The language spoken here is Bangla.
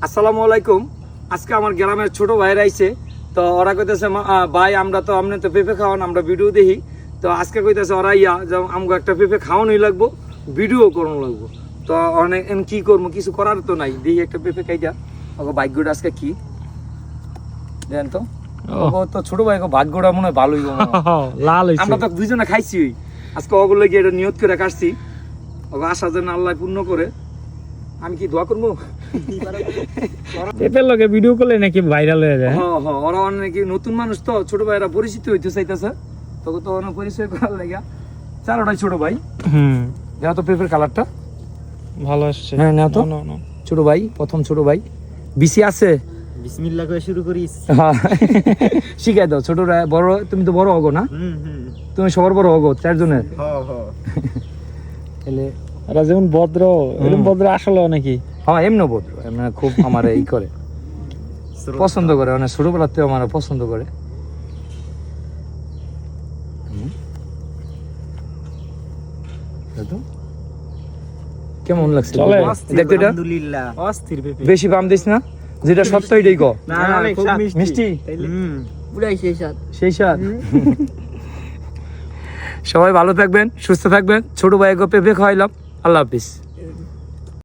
আসসালামু আলাইকুম। আজকে আমার গ্রামের ছোট ভাইরা আইছে, তো ওরা কইতেছে ভাই আমরা তো আপনি তো পেঁপে খাওয়ান, আমরা ভিডিও দেখি। তো আজকে কইতেছে ওরা আমাকে একটা পেঁপে খাওয়ানোই লাগবো, ভিডিও করানো লাগবো। তো অনেক কি করবো, কিছু করার তো নাই, দেখি একটা পেঁপে খাইটা ওকে ভাগ্যটা আজকে কি দেন তো। তো ছোট ভাই ভাগ্যটা মনে হয় ভালোই, লাল হইছে। আমরা তো দুইজনে খাইছি আজকে, ওগুলো গিয়ে এটা নিয়ত করে কাটছি, ওকে আসার জন্য আল্লাহ পূর্ণ করে। আমি কি দোয়া করবো? পেঁপের লগে ভিডিও করলে নাকি ভাইরাল হয়ে যায়। হ্যাঁ হ্যাঁ, ওরা অনেক নতুন মানুষ তো, ছোট ভাইরা পরিচিত হইতে চাইতেছে, তোকে তো অনেক পরিচয় করার লাগে। চারোটাই ছোট ভাই। দেখো তো পেঁপের কালারটা ভালো আসছে। হ্যাঁ নাও তো। ছোট ভাই, প্রথম ছোট ভাই। বিসি আছে? বিসমিল্লাহ করে শুরু করিস। হ্যাঁ শিখাই দাও ছোটরা। বড় তুমি তো বড় হগো না? তুমি সবার বড় হগো চারজনের। তাহলে এরা যেমন ভদ্র, এরকম ভদ্র আসলে নাকি? হ্যাঁ এমনি ভদ্র, এমনি খুব আমার এই করে পছন্দ করে, মানে ছোটবেলাতে আমার পছন্দ করে। কেমন লাগছে দেখতে? এটা আলহামদুলিল্লাহ অস্থির পেঁপে। বেশি বাম দিস না, যেটা সত্য এটাই কো। না খুব মিষ্টি পুরাই সেই স্বাদ। সেই স্বাদ। সবাই ভালো থাকবেন, সুস্থ থাকবেন। ছোট ভাইকে পেঁপে খাওয়াইলাম। আল্লাহ হাফিজ।